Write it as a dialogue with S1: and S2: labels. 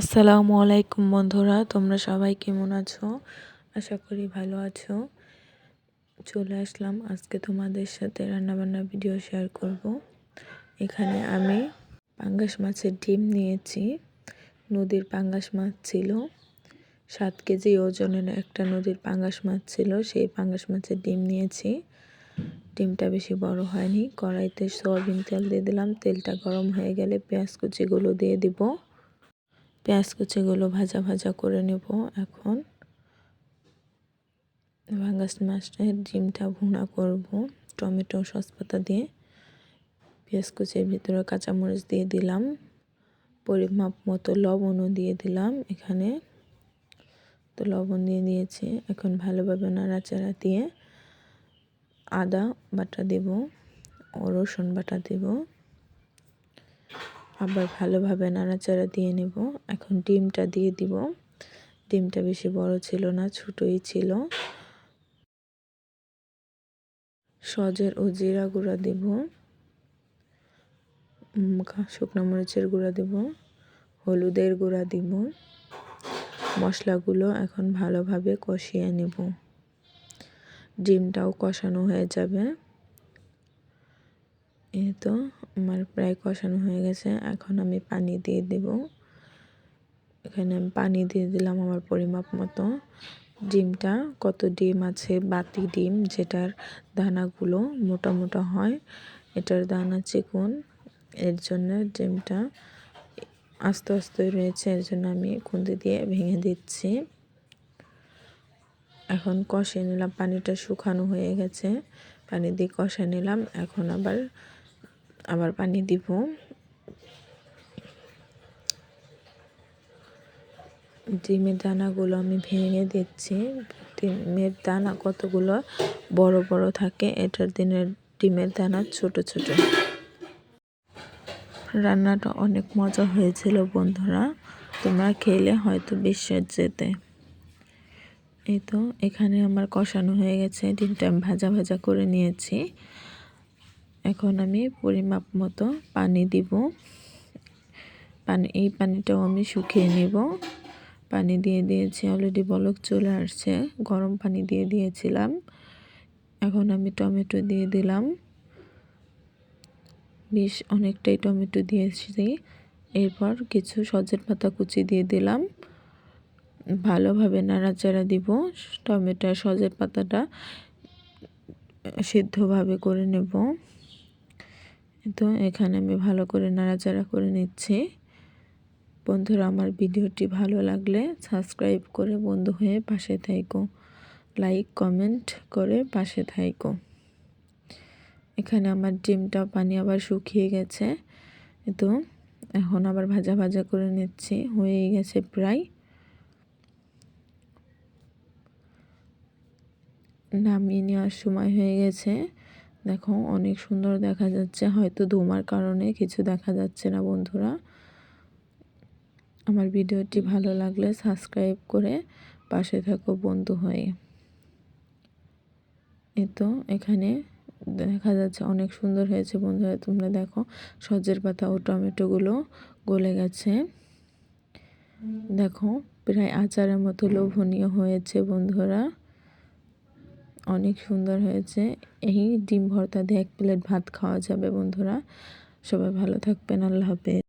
S1: আসসালামু আলাইকুম বন্ধুরা, তোমরা সবাই কেমন আছো? আশা করি ভালো আছো। চলে আসলাম আজকে তোমাদের সাথে রান্নাবান্নার ভিডিও শেয়ার করব। এখানে আমি পাঙ্গাস মাছের ডিম নিয়েছি। নদীর পাঙ্গাস মাছ ছিল, 7 কেজি ওজনের একটা নদীর পাঙ্গাস মাছ ছিল। সেই পাঙ্গাস মাছের ডিম নিয়েছি। ডিমটা বেশি বড় হয়নি। কড়াইতে সয়াবিন তেল দিয়ে দিলাম। তেলটা গরম হয়ে গেলে পেঁয়াজ কুচিগুলো দিয়ে দিব। পেঁয়াজ কুচিগুলো ভাজা ভাজা করে নেব। এখন পাঙ্গাস মাছের ডিমটা ভুনা করব টমেটো সস পাতা দিয়ে। পেঁয়াজ কুচির ভিতরে কাঁচামরিচ দিয়ে দিলাম, পরিমাপ মতো লবণও দিয়ে দিলাম। এখানে তো লবণ দিয়ে দিয়েছি। এখন ভালোভাবে নাড়াচাড়া দিয়ে আদা বাটা দেব ও রসুন বাটা দেব, আবার ভালোভাবে নাড়াচাড়া দিয়ে নেব। এখন ডিমটা দিয়ে দিব। ডিমটা বেশি বড় ছিল না, ছোটই ছিল। সজের ও জিরা গুঁড়া দেব, শুকনো মরিচের গুঁড়া দেব, হলুদের গুঁড়া দিব। মশলাগুলো এখন ভালোভাবে কষিয়ে নেব। ডিমটাও কষানো হয়ে যাবে। এই তো আমার প্রায় কষানো হয়ে গেছে। এখন আমি পানি দিয়ে দেব। এখানে আমি পানি দিয়ে দিলাম আমার পরিমাপ মতো। ডিমটা কত ডিম আছে, বাতি ডিম যেটার দানাগুলো মোটা মোটা হয়, এটার দানা চিকন, এর জন্য ডিমটা আস্তে আস্তে রয়েছে, এর জন্য আমি খুন্তি দিয়ে ভেঙে দিচ্ছি। এখন কষিয়ে নিলাম, পানিটা শুকানো হয়ে গেছে, পানি দিয়ে কষিয়ে নিলাম। এখন আবার পানি দিব। ডিমের দানাগুলো আমি ভেঙে দিচ্ছি। ডিমের দানা কতগুলো বড় বড় থাকে, এটার ডিমের দানা ছোট ছোট। রান্নাটা অনেক মজা হয়েছিল বন্ধুরা, তোমরা খেলে হয়তো বিশ্বাস যেতে। এই তো এখানে আমার কষানো হয়ে গেছে, ডিমটা আমি ভাজা ভাজা করে নিয়েছি। এখন আমি পরিমাপ মতো পানি দিব। এই পানিটাও আমি শুকিয়ে নেব। পানি দিয়ে দিয়েছি, অলরেডি বলক চলে আসছে। গরম পানি দিয়ে দিয়েছিলাম। এখন আমি টমেটো দিয়ে দিলাম, অনেকটাই টমেটো দিয়েছি। এরপর কিছু সজের পাতা কুচি দিয়ে দিলাম। ভালোভাবে নাড়াচাড়া দিব। টমেটো আর সজের পাতাটা সিদ্ধভাবে করে নেব। তো এখানে আমি ভালো করে নাড়াচাড়া করে নিচ্ছি। বন্ধুরা, আমার ভিডিওটি ভালো লাগলে সাবস্ক্রাইব করে বন্ধু হয়ে পাশে থাইকো, লাইক কমেন্ট করে পাশে থাইকো। এখানে আমার ডিমটা পানি আবার শুকিয়ে গেছে। তো এখন আবার ভাজা ভাজা করে নিচ্ছি, হয়ে গেছে প্রায়। নামিয়ে নেওয়ার সময় হয়ে গেছে। দেখো অনেক সুন্দর দেখা যাচ্ছে, হয়তো ধোঁয়ার কারণে কিছু দেখা যাচ্ছে না বন্ধুরা। আমার ভিডিওটি ভালো লাগলে সাবস্ক্রাইব করে পাশে থাকো বন্ধু হয়ে। এই তো এখানে দেখা যাচ্ছে অনেক সুন্দর হয়েছে বন্ধুরা। তোমরা দেখো সজের পাতা ও টমেটোগুলো গলে গেছে। দেখো প্রায় আচারের মতো লোভনীয় হয়েছে বন্ধুরা, অনেক সুন্দর হয়েছে। এই ডিম ভর্তা দিয়ে 1 প্লেট ভাত খাওয়া যাবে বন্ধুরা। সবাই ভালো থাকবেন, আল্লাহ হাফেজ।